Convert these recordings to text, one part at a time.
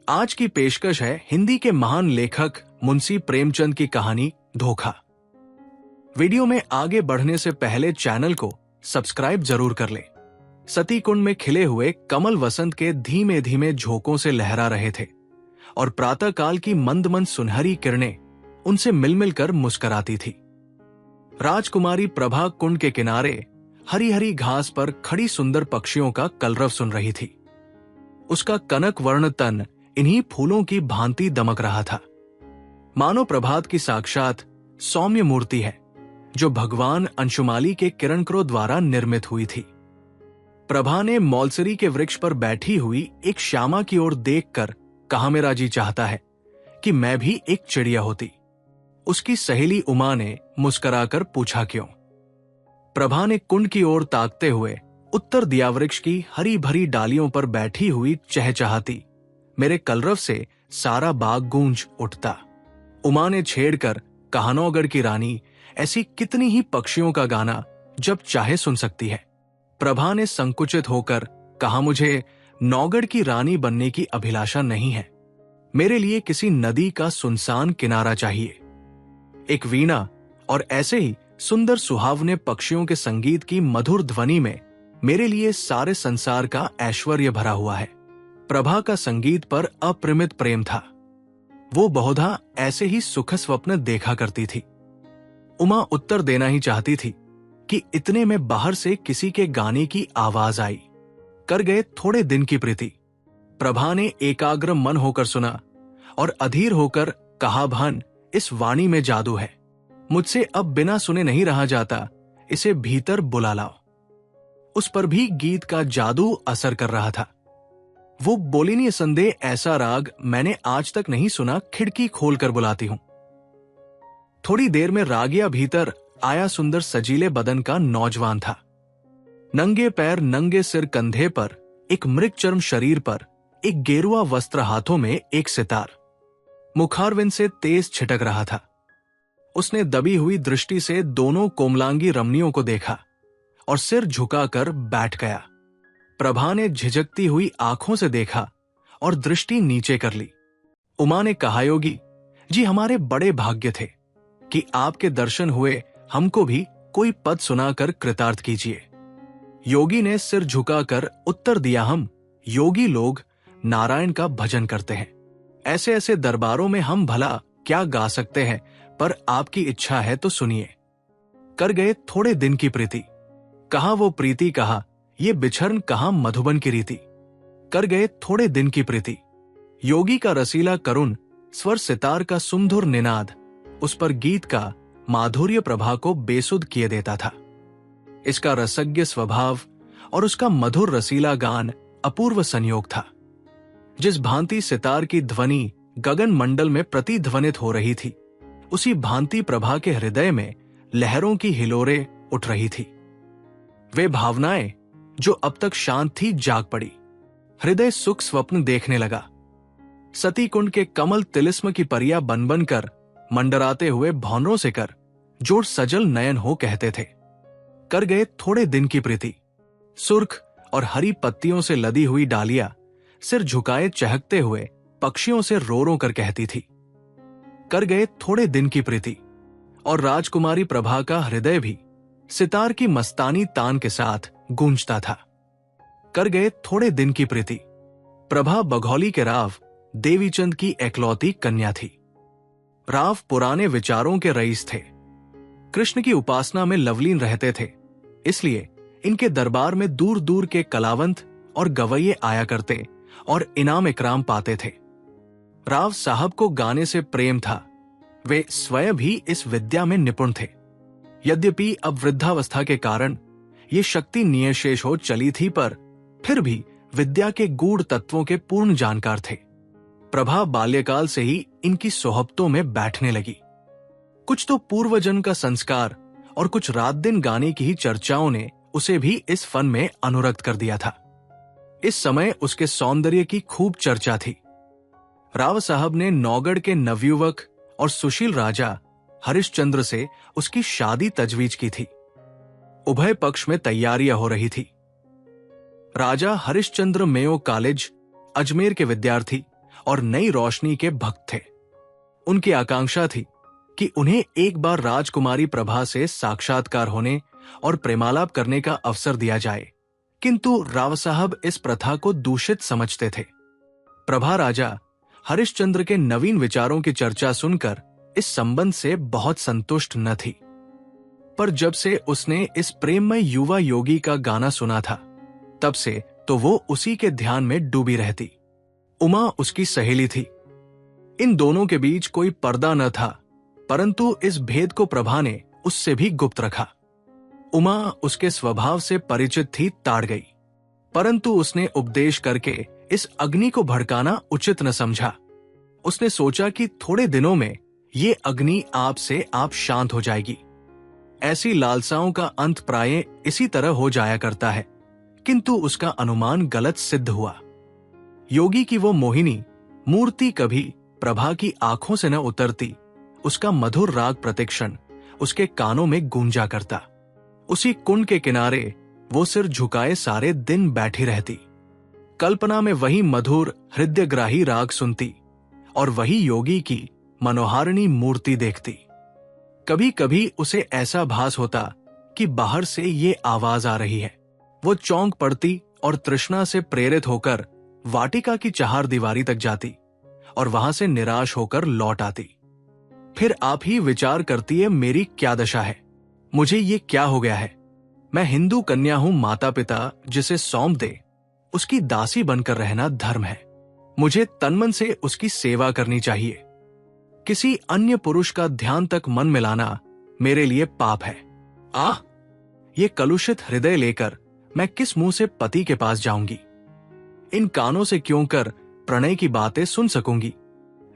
आज की पेशकश है हिंदी के महान लेखक मुंशी प्रेमचंद की कहानी धोखा। वीडियो में आगे बढ़ने से पहले चैनल को सब्सक्राइब जरूर कर लें। सती कुंड में खिले हुए कमल वसंत के धीमे धीमे झोंकों से लहरा रहे थे और प्रातःकाल की मंद मंद सुनहरी किरणें उनसे मिल मिलकर मुस्कुराती थी। राजकुमारी प्रभा कुंड के किनारे हरी हरी घास पर खड़ी सुंदर पक्षियों का कलरव सुन रही थी। उसका कनक वर्ण तन इन्हीं फूलों की भांति दमक रहा था। मानो प्रभात की साक्षात सौम्य मूर्ति है जो भगवान अंशुमाली के किरणक्रोध द्वारा निर्मित हुई थी। प्रभा ने मौलसरी के वृक्ष पर बैठी हुई एक श्यामा की ओर देखकर कहा, मेरा जी चाहता है कि मैं भी एक चिड़िया होती। उसकी सहेली उमा ने मुस्कुराकर पूछा, क्यों? प्रभा ने कुंड की ओर ताकते हुए उत्तर दिया, वृक्ष की हरी भरी डालियों पर बैठी हुई चहचहाती मेरे कलरव से सारा बाग गूंज उठता। उमा ने छेड़कर कहा, नौगढ़ की रानी ऐसी कितनी ही पक्षियों का गाना जब चाहे सुन सकती है। प्रभा ने संकुचित होकर कहा, मुझे नौगढ़ की रानी बनने की अभिलाषा नहीं है। मेरे लिए किसी नदी का सुनसान किनारा चाहिए, एक वीणा और ऐसे ही सुंदर सुहावने पक्षियों के संगीत की मधुर ध्वनि में मेरे लिए सारे संसार का ऐश्वर्य भरा हुआ है। प्रभा का संगीत पर अपरिमित प्रेम था। वो बहुधा ऐसे ही सुख स्वप्न देखा करती थी। उमा उत्तर देना ही चाहती थी कि इतने में बाहर से किसी के गाने की आवाज आई। कर गए थोड़े दिन की प्रीति। प्रभा ने एकाग्र मन होकर सुना और अधीर होकर कहा, भान इस वाणी में जादू है। मुझसे अब बिना सुने नहीं रहा जाता, इसे भीतर बुला लाओ। उस पर भी गीत का जादू असर कर रहा था। वो बोली, नहीं संदेह ऐसा राग मैंने आज तक नहीं सुना, खिड़की खोलकर बुलाती हूं। थोड़ी देर में रागिया भीतर आया। सुंदर सजीले बदन का नौजवान था। नंगे पैर, नंगे सिर, कंधे पर एक मृगचर्म शरीर पर एक गेरुआ वस्त्र, हाथों में एक सितार। मुखारविंद से तेज छिटक रहा था। उसने दबी हुई दृष्टि से दोनों कोमलांगी रमणियों को देखा और सिर झुकाकर बैठ गया। प्रभा ने झिझकती हुई आंखों से देखा और दृष्टि नीचे कर ली। उमा ने कहा, योगी जी हमारे बड़े भाग्य थे कि आपके दर्शन हुए, हमको भी कोई पद सुनाकर कृतार्थ कीजिए। योगी ने सिर झुकाकर उत्तर दिया, हम योगी लोग नारायण का भजन करते हैं। ऐसे ऐसे दरबारों में हम भला क्या गा सकते हैं, पर आपकी इच्छा है तो सुनिए। कर गए थोड़े दिन की प्रीति। कहा वो प्रीति, कहा ये बिछरन, कहा मधुबन की रीति। कर गए थोड़े दिन की प्रीति। योगी का रसीला करुण स्वर, सितार का सुमधुर निनाद उस पर गीत का माधुर्य प्रभा को बेसुध किए देता था। इसका रसज्ञ स्वभाव और उसका मधुर रसीला गान अपूर्व संयोग था। जिस भांति सितार की ध्वनि गगन मंडल में प्रतिध्वनित हो रही थी, उसी भांति प्रभा के हृदय में लहरों की हिलोरें उठ रही थी। वे भावनाएं जो अब तक शांत थी जाग पड़ी। हृदय सुख स्वप्न देखने लगा। सती कुंड के कमल तिलिस्म की परिया बन बन कर मंडराते हुए भौनरों से कर जोड़ सजल नयन हो कहते थे। कर गए थोड़े दिन की प्रीति। सुर्ख और हरी पत्तियों से लदी हुई डालियां सिर झुकाए चहकते हुए पक्षियों से रो रो कर कहती थी। कर गए थोड़े दिन की प्रीति। और राजकुमारी प्रभा का हृदय भी सितार की मस्तानी तान के साथ गूंजता था। कर गए थोड़े दिन की प्रीति। प्रभा बघौली के राव देवीचंद की एकलौती कन्या थी। राव पुराने विचारों के रईस थे। कृष्ण की उपासना में लवलीन रहते थे, इसलिए इनके दरबार में दूर दूर के कलावंत और गवैये आया करते और इनाम इकराम पाते थे। राव साहब को गाने से प्रेम था। वे स्वयं भी इस विद्या में निपुण थे। यद्यपि अब वृद्धावस्था के कारण ये शक्ति नियशेष हो चली थी, पर फिर भी विद्या के गूढ़ तत्वों के पूर्ण जानकार थे। प्रभा बाल्यकाल से ही इनकी सोहबतों में बैठने लगी। कुछ तो पूर्वजन्म का संस्कार और कुछ रात दिन गाने की ही चर्चाओं ने उसे भी इस फन में अनुरक्त कर दिया था। इस समय उसके सौंदर्य की खूब चर्चा थी। राव साहब ने नौगढ़ के नवयुवक और सुशील राजा हरिश्चंद्र से उसकी शादी तजवीज की थी। उभय पक्ष में तैयारियां हो रही थी। राजा हरिश्चंद्र मेयो कॉलेज अजमेर के विद्यार्थी और नई रोशनी के भक्त थे। उनकी आकांक्षा थी कि उन्हें एक बार राजकुमारी प्रभा से साक्षात्कार होने और प्रेमालाप करने का अवसर दिया जाए, किंतु राव साहब इस प्रथा को दूषित समझते थे। प्रभा राजा हरिश्चंद्र के नवीन विचारों की चर्चा सुनकर इस संबंध से बहुत संतुष्ट न थी, पर जब से उसने इस प्रेममय युवा योगी का गाना सुना था, तब से तो वो उसी के ध्यान में डूबी रहती। उमा उसकी सहेली थी। इन दोनों के बीच कोई पर्दा न था, परंतु इस भेद को प्रभा ने उससे भी गुप्त रखा। उमा उसके स्वभाव से परिचित थी, ताड़ गई, परंतु उसने उपदेश करके इस अग्नि को भड़काना उचित न समझा। उसने सोचा कि थोड़े दिनों में ये अग्नि आप से आप शांत हो जाएगी। ऐसी लालसाओं का अंत प्राय इसी तरह हो जाया करता है, किंतु उसका अनुमान गलत सिद्ध हुआ। योगी की वो मोहिनी मूर्ति कभी प्रभा की आंखों से न उतरती। उसका मधुर राग प्रतिक्षण उसके कानों में गूंजा करता। उसी कुंड के किनारे वो सिर झुकाए सारे दिन बैठी रहती। कल्पना में वही मधुर हृदयग्राही राग सुनती और वही योगी की मनोहारिणी मूर्ति देखती। कभी कभी उसे ऐसा भास होता कि बाहर से ये आवाज आ रही है। वो चौंक पड़ती और तृष्णा से प्रेरित होकर वाटिका की चहारदीवारी तक जाती और वहां से निराश होकर लौट आती। फिर आप ही विचार करती है, मेरी क्या दशा है, मुझे ये क्या हो गया है। मैं हिंदू कन्या हूं, माता पिता जिसे सौंप दे उसकी दासी बनकर रहना धर्म है। मुझे तनमन से उसकी सेवा करनी चाहिए। किसी अन्य पुरुष का ध्यान तक मन मिलाना मेरे लिए पाप है। ये कलुषित हृदय लेकर मैं किस मुंह से पति के पास जाऊंगी। इन कानों से क्यों कर प्रणय की बातें सुन सकूंगी,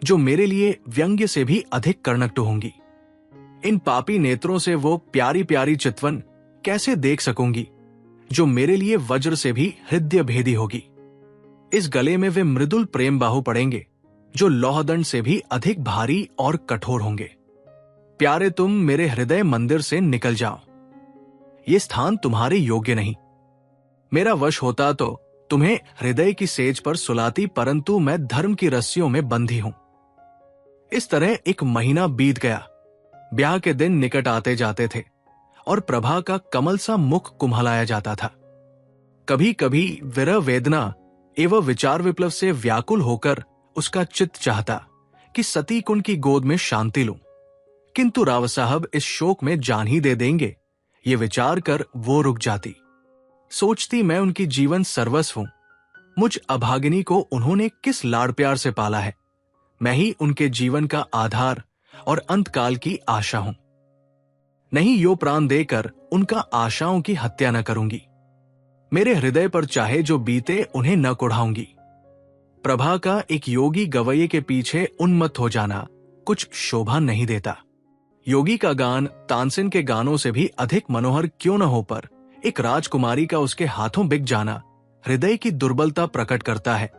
जो मेरे लिए व्यंग्य से भी अधिक कर्णकटु होंगी। इन पापी नेत्रों से वो प्यारी प्यारी चितवन कैसे देख सकूंगी, जो मेरे लिए वज्र से भी हृदय भेदी होगी। इस गले में वे मृदुल प्रेम बाहु पड़ेंगे, जो लौहदंड से भी अधिक भारी और कठोर होंगे। प्यारे, तुम मेरे हृदय मंदिर से निकल जाओ। ये स्थान तुम्हारे योग्य नहीं। मेरा वश होता तो तुम्हें हृदय की सेज पर सुलाती, परंतु मैं धर्म की रस्सियों में बंधी हूं। इस तरह एक महीना बीत गया। ब्याह के दिन निकट आते जाते थे और प्रभा का कमल सा मुख कुम्हलाया जाता था। कभी कभी विरह वेदना एवं विचार विप्लव से व्याकुल होकर उसका चित्त चाहता कि सती कुंड की गोद में शांति लूं, किंतु राव साहब इस शोक में जान ही दे देंगे, ये विचार कर वो रुक जाती। सोचती, मैं उनकी जीवन सर्वस्व हूं। मुझ अभागिनी को उन्होंने किस लाड़ प्यार से पाला है। मैं ही उनके जीवन का आधार और अंतकाल की आशा हूं। नहीं, यो प्राण देकर उनका आशाओं की हत्या न करूंगी। मेरे हृदय पर चाहे जो बीते उन्हें न कुढ़ाऊंगी। प्रभा का एक योगी गवैये के पीछे उन्मत्त हो जाना कुछ शोभा नहीं देता। योगी का गान तानसेन के गानों से भी अधिक मनोहर क्यों न हो, पर एक राजकुमारी का उसके हाथों बिक जाना हृदय की दुर्बलता प्रकट करता है।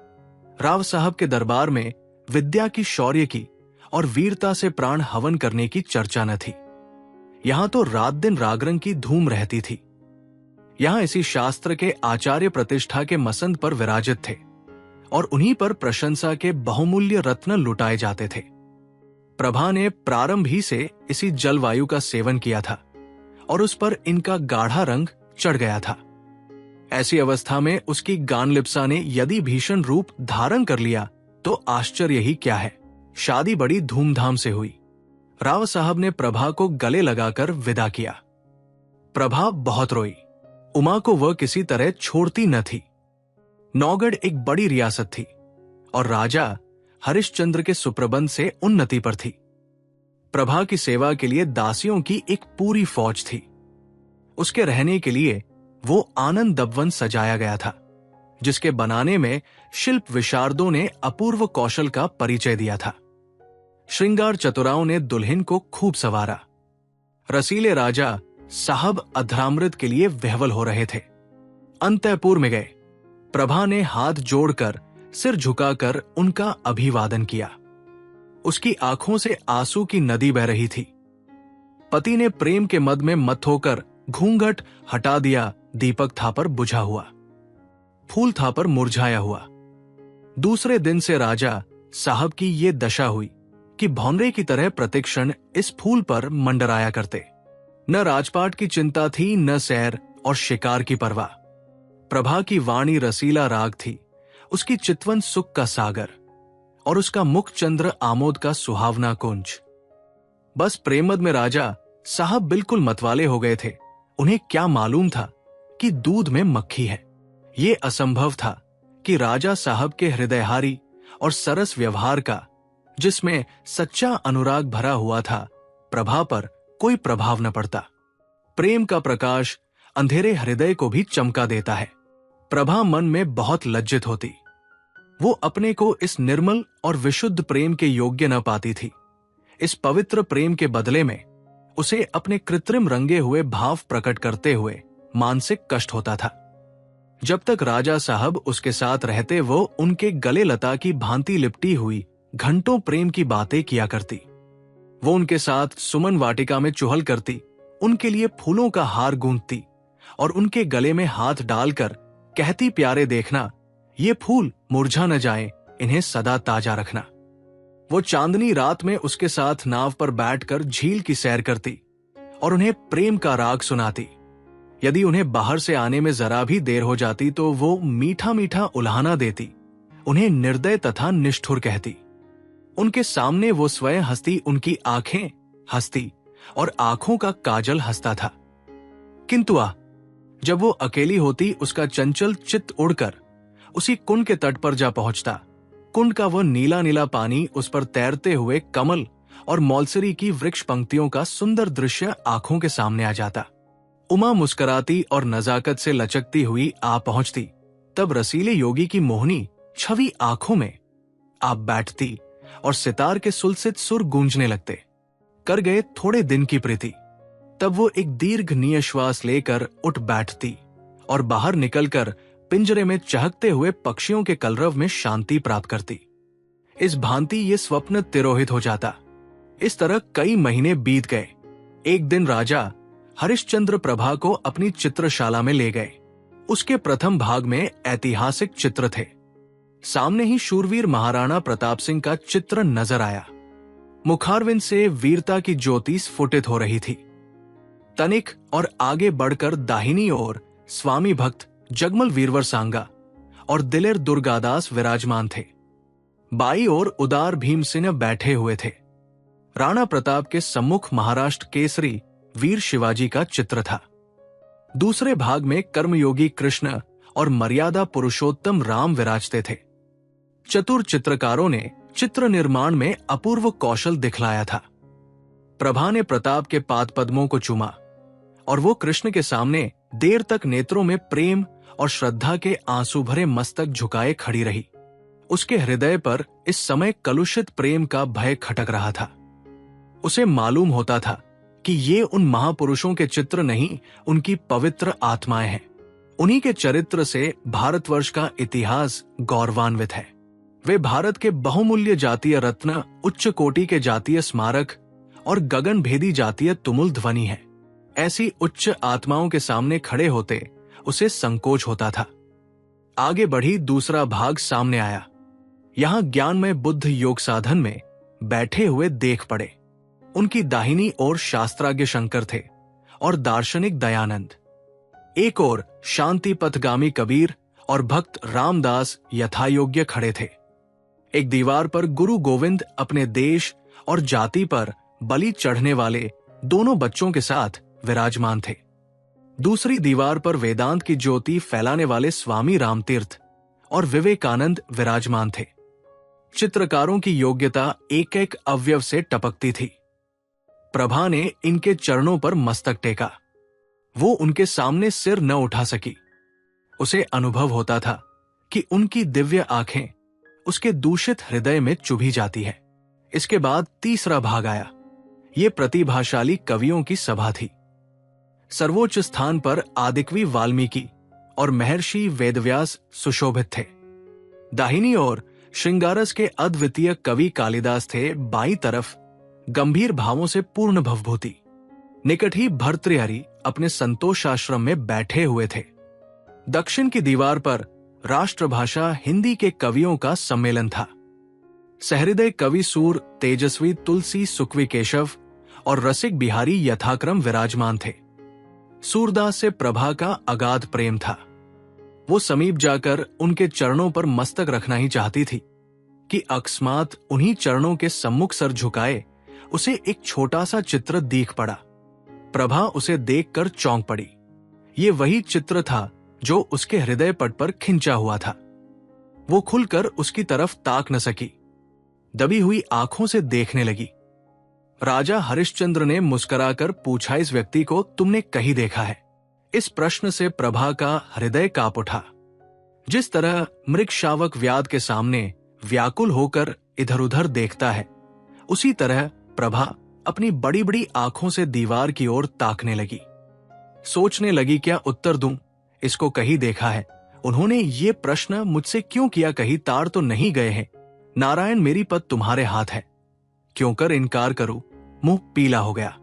राव साहब के दरबार में विद्या की, शौर्य की और वीरता से प्राण हवन करने की चर्चा न थी। यहां तो रात दिन रागरंग की धूम रहती थी। यहां इसी शास्त्र के आचार्य प्रतिष्ठा के मसंद पर विराजित थे और उन्हीं पर प्रशंसा के बहुमूल्य रत्न लुटाए जाते थे। प्रभा ने प्रारंभ ही से इसी जलवायु का सेवन किया था और उस पर इनका गाढ़ा रंग चढ़ गया था। ऐसी अवस्था में उसकी गानलिप्सा ने यदि भीषण रूप धारण कर लिया तो आश्चर्य ही क्या है। शादी बड़ी धूमधाम से हुई। राव साहब ने प्रभा को गले लगाकर विदा किया। प्रभा बहुत रोई। उमा को वह किसी तरह छोड़ती न थी। नौगढ़ एक बड़ी रियासत थी और राजा हरिश्चंद्र के सुप्रबंध से उन्नति पर थी। प्रभा की सेवा के लिए दासियों की एक पूरी फौज थी। उसके रहने के लिए वो आनंद दबवन सजाया गया था, जिसके बनाने में शिल्प विशारदों ने अपूर्व कौशल का परिचय दिया था। श्रृंगार चतुराओं ने दुल्हन को खूब सवारा। रसीले राजा साहब अधरामृत के लिए विह्वल हो रहे थे। अंतःपुर में गए। प्रभा ने हाथ जोड़कर, सिर झुकाकर उनका अभिवादन किया। उसकी आंखों से आंसू की नदी बह रही थी। पति ने प्रेम के मद में मत होकर घूंघट हटा दिया। दीपक था पर बुझा हुआ, फूल था पर मुरझाया हुआ। दूसरे दिन से राजा साहब की ये दशा हुई कि भौंरे की तरह प्रतिक्षण इस फूल पर मंडराया करते। न राजपाट की चिंता थी, न सैर और शिकार की परवाह। प्रभा की वाणी रसीला राग थी, उसकी चितवन सुख का सागर, और उसका मुख चंद्र आमोद का सुहावना कुंज। बस प्रेमद में राजा साहब बिल्कुल मतवाले हो गए थे। उन्हें क्या मालूम था कि दूध में मक्खी है। ये असंभव था कि राजा साहब के हृदयहारी और सरस व्यवहार का, जिसमें सच्चा अनुराग भरा हुआ था, प्रभा पर कोई प्रभाव न पड़ता। प्रेम का प्रकाश अंधेरे हृदय को भी चमका देता है। प्रभा मन में बहुत लज्जित होती। वो अपने को इस निर्मल और विशुद्ध प्रेम के योग्य न पाती थी। इस पवित्र प्रेम के बदले में उसे अपने कृत्रिम रंगे हुए भाव प्रकट करते हुए मानसिक कष्ट होता था। जब तक राजा साहब उसके साथ रहते, वो उनके गले लता की भांति लिपटी हुई घंटों प्रेम की बातें किया करती। वो उनके साथ सुमन वाटिका में चुहल करती, उनके लिए फूलों का हार गूंथती और उनके गले में हाथ डालकर कहती, प्यारे देखना, ये फूल मुरझा न जाएं, इन्हें सदा ताजा रखना। वो चांदनी रात में उसके साथ नाव पर बैठकर झील की सैर करती और उन्हें प्रेम का राग सुनाती। यदि उन्हें बाहर से आने में जरा भी देर हो जाती तो वो मीठा मीठा उल्हाना देती, उन्हें निर्दय तथा निष्ठुर कहती। उनके सामने वो स्वयं हंसती, उनकी आंखें हंसती और आंखों का काजल हंसता था। किंतु जब वो अकेली होती, उसका चंचल चित्त उड़कर उसी कुंड के तट पर जा पहुंचता। कुंड का वह नीला नीला पानी, उस पर तैरते हुए कमल और मौलसरी की वृक्ष पंक्तियों का सुंदर दृश्य आंखों के सामने आ जाता। उमा मुस्कुराती और नजाकत से लचकती हुई आ पहुंचती। तब रसीले योगी की मोहनी छवि आंखों में आप बैठती और सितार के सुलसित सुर गूंजने लगते। कर गए थोड़े दिन की प्रीति। तब वो एक दीर्घ निश्वास लेकर उठ बैठती और बाहर निकलकर पिंजरे में चहकते हुए पक्षियों के कलरव में शांति प्राप्त करती। इस भांति ये स्वप्न तिरोहित हो जाता। इस तरह कई महीने बीत गए। एक दिन राजा हरिश्चंद्र प्रभा को अपनी चित्रशाला में ले गए। उसके प्रथम भाग में ऐतिहासिक चित्र थे। सामने ही शूरवीर महाराणा प्रताप सिंह का चित्र नजर आया। मुखारविंद से वीरता की ज्योति स्फुटित हो रही थी। तनिक और आगे बढ़कर दाहिनी ओर स्वामी भक्त जगमल वीरवर सांगा और दिलेर दुर्गादास विराजमान थे। बाई ओर उदार भीमसेन बैठे हुए थे। राणा प्रताप के सम्मुख महाराष्ट्र केसरी वीर शिवाजी का चित्र था। दूसरे भाग में कर्मयोगी कृष्ण और मर्यादा पुरुषोत्तम राम विराजते थे। चतुर चित्रकारों ने चित्र निर्माण में अपूर्व कौशल दिखलाया था। प्रभा ने प्रताप के पाद पद्मों को चूमा और वो कृष्ण के सामने देर तक नेत्रों में प्रेम और श्रद्धा के आंसू भरे मस्तक झुकाए खड़ी रही। उसके हृदय पर इस समय कलुषित प्रेम का भय खटक रहा था। उसे मालूम होता था कि ये उन महापुरुषों के चित्र नहीं, उनकी पवित्र आत्माएं हैं। उन्हीं के चरित्र से भारतवर्ष का इतिहास गौरवान्वित है। वे भारत के बहुमूल्य जातीय रत्न, उच्च कोटि के जातीय स्मारक और गगन भेदी जातीय तुमुल ध्वनि है। ऐसी उच्च आत्माओं के सामने खड़े होते उसे संकोच होता था। आगे बढ़ी दूसरा भाग सामने आया। यहां ज्ञानमय बुद्ध योग साधन में बैठे हुए देख पड़े। उनकी दाहिनी ओर शास्त्राज्ञ शंकर थे और दार्शनिक दयानंद। एक ओर शांति पथगामी कबीर और भक्त रामदास यथायोग्य खड़े थे। एक दीवार पर गुरु गोविंद अपने देश और जाति पर बलि चढ़ने वाले दोनों बच्चों के साथ विराजमान थे। दूसरी दीवार पर वेदांत की ज्योति फैलाने वाले स्वामी रामतीर्थ और विवेकानंद विराजमान थे। चित्रकारों की योग्यता एक एक अवयव से टपकती थी। प्रभा ने इनके चरणों पर मस्तक टेका। वो उनके सामने सिर न उठा सकी। उसे अनुभव होता था कि उनकी दिव्य आंखें उसके दूषित हृदय में चुभी जाती है। इसके बाद तीसरा भाग आया। ये प्रतिभाशाली कवियों की सभा थी। सर्वोच्च स्थान पर आदिकवि वाल्मीकि और महर्षि वेदव्यास सुशोभित थे। दाहिनी ओर श्रृंगारस के अद्वितीय कवि कालिदास थे। बाईं तरफ गंभीर भावों से पूर्ण भवभूति। निकट ही भर्तृहरि अपने संतोष आश्रम में बैठे हुए थे। दक्षिण की दीवार पर राष्ट्रभाषा हिंदी के कवियों का सम्मेलन था। सहृदय कवि सूर, तेजस्वी तुलसी सुकवि केशव और रसिक बिहारी यथाक्रम विराजमान थे। सूरदास से प्रभा का अगाध प्रेम था। वो समीप जाकर उनके चरणों पर मस्तक रखना ही चाहती थी कि अकस्मात उन्हीं चरणों के सम्मुख सर झुकाए उसे एक छोटा सा चित्र दिख पड़ा। प्रभा उसे देखकर चौंक पड़ी। ये वही चित्र था जो उसके हृदय पट पर खिंचा हुआ था। वो खुलकर उसकी तरफ ताक न सकी, दबी हुई आंखों से देखने लगी। राजा हरिश्चंद्र ने मुस्कुराकर पूछा, इस व्यक्ति को तुमने कहीं देखा है? इस प्रश्न से प्रभा का हृदय कांप उठा। जिस तरह मृग शावक व्याध के सामने व्याकुल होकर इधर उधर देखता है, उसी तरह प्रभा अपनी बड़ी बड़ी आंखों से दीवार की ओर ताकने लगी। सोचने लगी, क्या उत्तर दूं? इसको कहीं देखा है? उन्होंने ये प्रश्न मुझसे क्यों किया? कहीं तार तो नहीं गए हैं? नारायण, मेरी पद तुम्हारे हाथ है, क्यों कर इनकार करूं? मुंह पीला हो गया।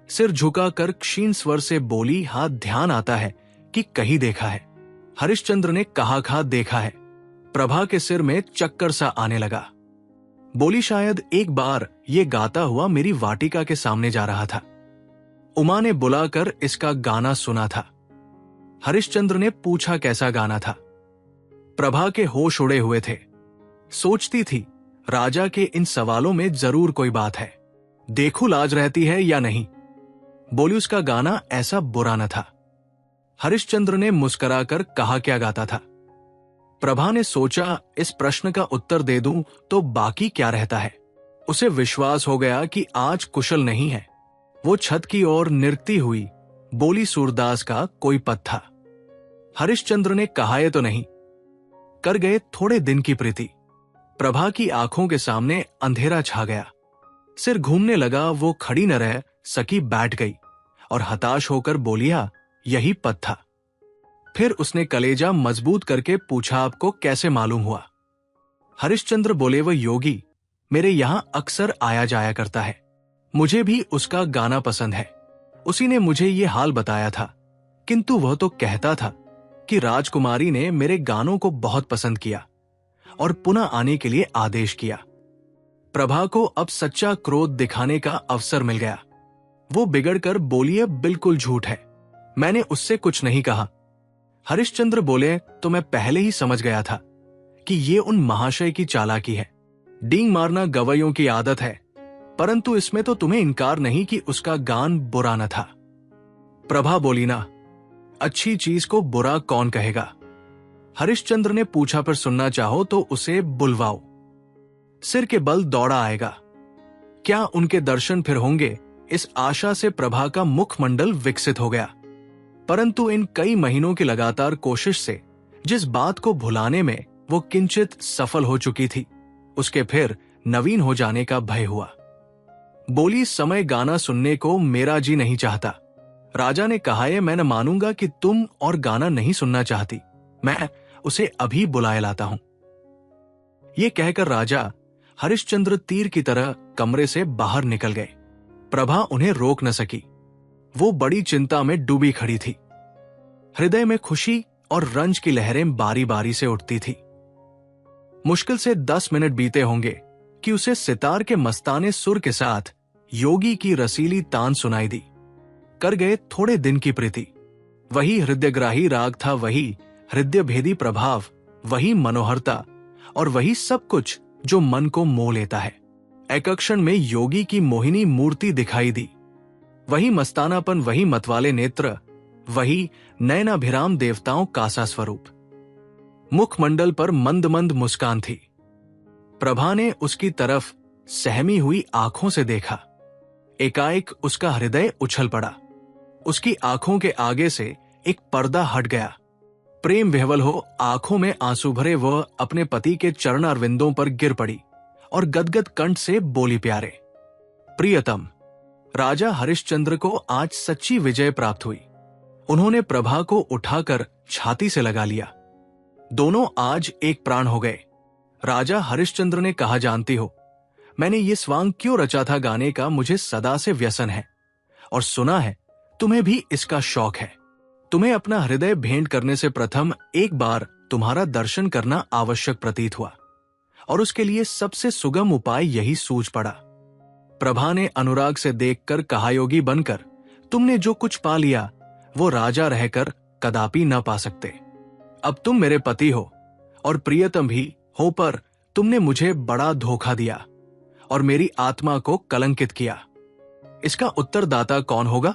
सिर झुकाकर क्षीण स्वर से बोली, हाथ ध्यान आता है कि कहीं देखा है। हरिश्चंद्र ने कहा, खा देखा है। प्रभा के सिर में चक्कर सा आने लगा। बोली, शायद एक बार ये गाता हुआ मेरी वाटिका के सामने जा रहा था। उमा ने बुलाकर इसका गाना सुना था। हरिश्चंद्र ने पूछा, कैसा गाना था? प्रभा के होश उड़े हुए थे। सोचती थी, राजा के इन सवालों में जरूर कोई बात है। देखू लाज रहती है या नहीं। बोली, उसका गाना ऐसा बुरा न था। हरिश्चंद्र ने मुस्कुराकर कहा, क्या गाता था? प्रभा ने सोचा, इस प्रश्न का उत्तर दे दूं तो बाकी क्या रहता है। उसे विश्वास हो गया कि आज कुशल नहीं है। वो छत की ओर निरती हुई बोली, सूरदास का कोई पद था। हरिश्चंद्र ने कहा, ये तो नहीं। कर गए थोड़े दिन की प्रीति। प्रभा की आंखों के सामने अंधेरा छा गया। सिर घूमने लगा। वो खड़ी न रह सकी, बैठ गई और हताश होकर बोलिया, यही पद था। फिर उसने कलेजा मजबूत करके पूछा, आपको कैसे मालूम हुआ? हरिश्चंद्र बोले, वह योगी मेरे यहां अक्सर आया जाया करता है। मुझे भी उसका गाना पसंद है। उसी ने मुझे ये हाल बताया था। किंतु वह तो कहता था कि राजकुमारी ने मेरे गानों को बहुत पसंद किया और पुनः आने के लिए आदेश किया। प्रभा को अब सच्चा क्रोध दिखाने का अवसर मिल गया। वो बिगड़कर बोली, बिल्कुल झूठ है, मैंने उससे कुछ नहीं कहा। हरिश्चंद्र बोले, तो मैं पहले ही समझ गया था कि ये उन महाशय की चालाकी है। डींग मारना गवैयों की आदत है, परंतु इसमें तो तुम्हें इनकार नहीं कि उसका गान बुरा न था। प्रभा बोली, ना, अच्छी चीज को बुरा कौन कहेगा? हरिश्चंद्र ने पूछा, पर सुनना चाहो तो उसे बुलवाओ, सिर के बल दौड़ा आएगा। क्या उनके दर्शन फिर होंगे? इस आशा से प्रभा का मुखमंडल विकसित हो गया। परंतु इन कई महीनों की लगातार कोशिश से जिस बात को भुलाने में वो किंचित सफल हो चुकी थी, उसके फिर नवीन हो जाने का भय हुआ। बोली, समय गाना सुनने को मेरा जी नहीं चाहता। राजा ने कहा है, मैं न मानूंगा कि तुम और गाना नहीं सुनना चाहती। मैं उसे अभी बुलाए लाता हूं। ये कहकर राजा हरिश्चंद्र तीर की तरह कमरे से बाहर निकल गए। प्रभा उन्हें रोक न सकी। वो बड़ी चिंता में डूबी खड़ी थी। हृदय में खुशी और रंज की लहरें बारी बारी से उठती थी। मुश्किल से 10 मिनट बीते होंगे कि उसे सितार के मस्ताने सुर के साथ योगी की रसीली तान सुनाई दी। कर गए थोड़े दिन की प्रीति। वही हृदयग्राही राग था, वही हृदय भेदी प्रभाव, वही मनोहरता और वही सब कुछ जो मन को मोह लेता है। एक क्षण में योगी की मोहिनी मूर्ति दिखाई दी। वही मस्तानापन, वही मतवाले नेत्र, वही नयनाभिराम देवताओं का सा स्वरूप। मुखमंडल पर मंद मंद मुस्कान थी। प्रभा ने उसकी तरफ सहमी हुई आंखों से देखा। एकाएक उसका हृदय उछल पड़ा। उसकी आंखों के आगे से एक पर्दा हट गया। प्रेम विह्वल हो आंखों में आंसू भरे वह अपने पति के चरणारविंदों पर गिर पड़ी और गदगद कंठ से बोली, प्यारे प्रियतम, राजा हरिश्चंद्र को आज सच्ची विजय प्राप्त हुई। उन्होंने प्रभा को उठाकर छाती से लगा लिया। दोनों आज एक प्राण हो गए। राजा हरिश्चंद्र ने कहा, जानती हो, मैंने ये स्वांग क्यों रचा था गाने का? मुझे सदा से व्यसन है और सुना है तुम्हें भी इसका शौक है। तुम्हें अपना हृदय भेंट करने से प्रथम एक बार तुम्हारा दर्शन करना आवश्यक प्रतीत हुआ और उसके लिए सबसे सुगम उपाय यही सूझ पड़ा। प्रभा ने अनुराग से देखकर कहा, योगी बनकर तुमने जो कुछ पा लिया वो राजा रहकर कदापि न पा सकते। अब तुम मेरे पति हो और प्रियतम भी हो, पर तुमने मुझे बड़ा धोखा दिया और मेरी आत्मा को कलंकित किया। इसका उत्तरदाता कौन होगा?